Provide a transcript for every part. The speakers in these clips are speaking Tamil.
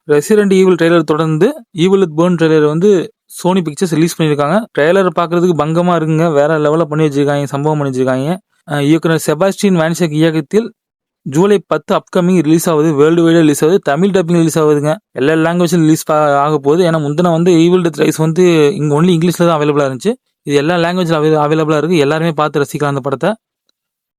ரெசிடென்ட் ஈவில் ட்ரெய்லர் தொடர்ந்து ஈவில் வித் பேர்ன் ட்ரெய்லர் வந்து சோனி பிக்சர்ஸ் ரிலீஸ் பண்ணியிருக்காங்க. ட்ரெய்லர் பார்க்கறதுக்கு பங்கமா இருக்குங்க. வேற லெவலில் பண்ணி வச்சிருக்காங்க, சம்பவம் பண்ணி வச்சிருக்காங்க. இயக்குனர் செபாஸ்டியன் வானிசெக் இயக்கத்தில் ஜூலை 10 அப்கமிங் ரிலீஸ் ஆகுது. வேர்ல்டு வைடாக ரிலீஸ் ஆகுது. தமிழ் டப்பிங் ரிலீஸ் ஆகுதுங்க. எல்லா லாங்குவேஜிலும் ரிலீஸ் ஆக போகுது. ஏன்னா முந்தின வந்து ஈவில் டெத் ரைஸ் வந்து இங்கே ஒன்லி இங்கிலீஷில் தான் அவைலபிளாக இருந்துச்சு. இது எல்லா லாங்குவேஜில் அவைலபிளாக இருக்குது. எல்லாருமே பார்த்து ரசிக்கலாம் அந்த படத்தை.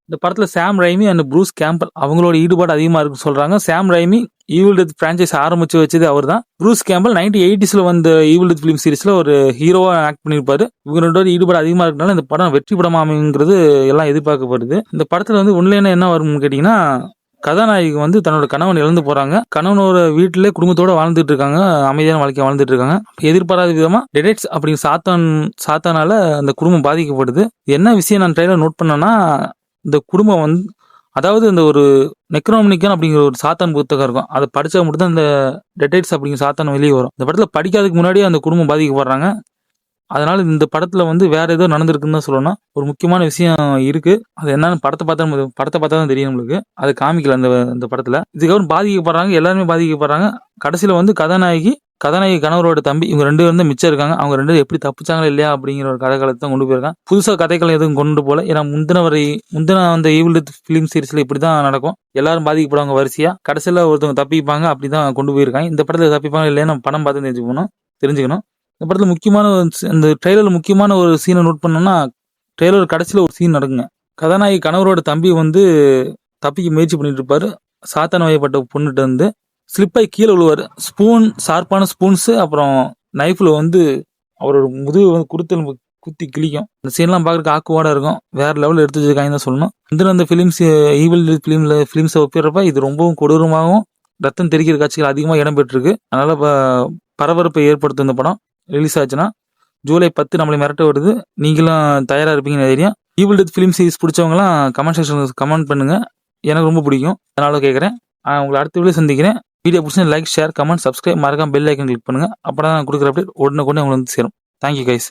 இந்த படத்தில் சாம் ரைமி அண்ட் ப்ரூஸ் கேம்பல் அவங்களோட ஈடுபாடு அதிகமாக இருக்குன்னு சொல்கிறாங்க. சாம் ரைமி ஈவில் டெத் ஃப்ரான்ச்சைஸ் ஆரம்பிச்சு வச்சது அவர் தான். ப்ரூஸ் கேம்பல் 1980s வந்த ஈவில் டெத் ஃபிலிம் சீரிஸில் ஒரு ஹீரோவாக ஆக்ட் பண்ணியிருப்பாரு. இவங்களோட ஈடுபாடு அதிகமாக இருக்கனால இந்த படம் வெற்றி படமா அமைங்கிறது எல்லாம் எதிர்பார்க்கப்படுது. இந்த படத்தில் வந்து ஒன்லைனா என்ன வரும்னு கேட்டிங்கன்னா, கதாநாயகி வந்து தன்னோட கணவன் இழந்து போறாங்க. கணவனோட வீட்டிலே குடும்பத்தோட வாழ்ந்துட்டு இருக்காங்க. அமைதியான வாழ்க்கை வாழ்ந்துட்டு இருக்காங்க. எதிர்பாராத விதமா டெடெட்ஸ் அப்படிங்கிற சாத்தானால அந்த குடும்பம் பாதிக்கப்படுது. என்ன விஷயம் நான் ட்ரெய்லர் நோட் பண்ணேன்னா, இந்த குடும்பம் வந்து அதாவது இந்த ஒரு நெக்ரோமனிக்கன் அப்படிங்கிற ஒரு சாத்தான் புத்தகம் இருக்கும். அதை படிச்சா மட்டும் தான் இந்த டெடெட்ஸ் அப்படிங்கிற சாத்தான் வெளியே வரும். இந்த படத்துல படிக்காததுக்கு முன்னாடியே அந்த குடும்பம் பாதிக்கப்படுறாங்க. அதனால இந்த படத்துல வந்து வேற ஏதோ நடந்திருக்குன்னு தான் சொல்லணும். ஒரு முக்கியமான விஷயம் இருக்கு. அது என்னன்னு படத்தை பார்த்தா தான் தெரியும் நம்மளுக்கு. அது காமிக்கல அந்த படத்துல. இதுக்கப்புறம் பாதிக்கப்படுறாங்க, எல்லாருமே பாதிக்கப்படுறாங்க. கடைசியில வந்து கதாநாயகி கணவரோட தம்பி இவங்க 2 பேரும் தான் மிச்சம் இருக்காங்க. அவங்க 2 பேரும் எப்படி தப்பிச்சாங்களா இல்லையா அப்படிங்கிற ஒரு கதைக்களத்தை தான் கொண்டு போயிருக்காங்க. புதுசா கதைக்களம் எதுவும் கொண்டு போல. ஏன்னா முந்தின அந்த ஈவில் டெத் ஃபிலிம் சீரிஸ்ல இப்படிதான் நடக்கும். எல்லாரும் பாதிக்கப்படுவாங்க வரிசையா. கடைசியில ஒருத்தவங்க தப்பிப்பாங்க. அப்படிதான் கொண்டு போயிருக்காங்க. இந்த படத்துல தப்பிப்பாங்க இல்லையா நம்ம படம் பார்த்து தெரிஞ்சுக்கணும். இந்த படத்துல இந்த ட்ரெய்லர்ல முக்கியமான ஒரு சீனை நோட் பண்ணோம்னா, ட்ரெய்லர் கடைசியில ஒரு சீன் நடக்குங்க. கதாநாயகி கணவரோட தம்பி வந்து தப்பிக்க முயற்சி பண்ணிட்டு இருப்பாரு. சாத்தான் வயப்பட்ட பொண்ணுகிட்ட வந்து ஸ்லிப்பாகி கீழே விழுவாரு. ஷார்ப்பான ஸ்பூன்ஸ் அப்புறம் நைஃப்ல வந்து அவரோட முதுகு வந்து குத்தி கிழிக்கும். அந்த சீன்லாம் பார்க்கறதுக்கு ஆக்குவாடா இருக்கும். வேற லெவலில் எடுத்து வச்சிருக்காங்க தான் சொல்லணும். அந்த ஃபிலிம்ஸ் ஈவில் ஃபிலிம்ஸை ஒப்பிடுறப்ப இது ரொம்பவும் கொடூரமாகவும் ரத்தம் தெரிக்கிற காட்சிகள் அதிகமாக இடம்பெற்றிருக்கு. அதனால பரபரப்பை ஏற்படுத்தும் இந்த படம் ரிலீஸ் ஆச்சுன்னா. ஜூலை 10 நம்மளை மிரட்ட வருது. நீங்களும் தயாரா இருப்பீங்கன்னு தெரியும். ஈவில் டெத் ஃபிலிம் சீரிஸ் பிடிச்சவங்களாம் கமெண்ட் செக்ஷன்ல கமெண்ட் பண்ணுங்க. எனக்கு ரொம்ப பிடிக்கும். அதனால கேட்குறேன். உங்களை அடுத்த வீடியோ சந்திக்கிறேன். வீடியோ பிடிச்சா லைக், ஷேர், கமெண்ட், சப்ஸ்கிரைப், மறக்காம பெல் ஐக்கன் கிளிக் பண்ணுங்க. அப்பதான் நான் கொடுக்குற அப்டேட் உடனே உங்களுக்கு வந்து சேரும். Thank you guys.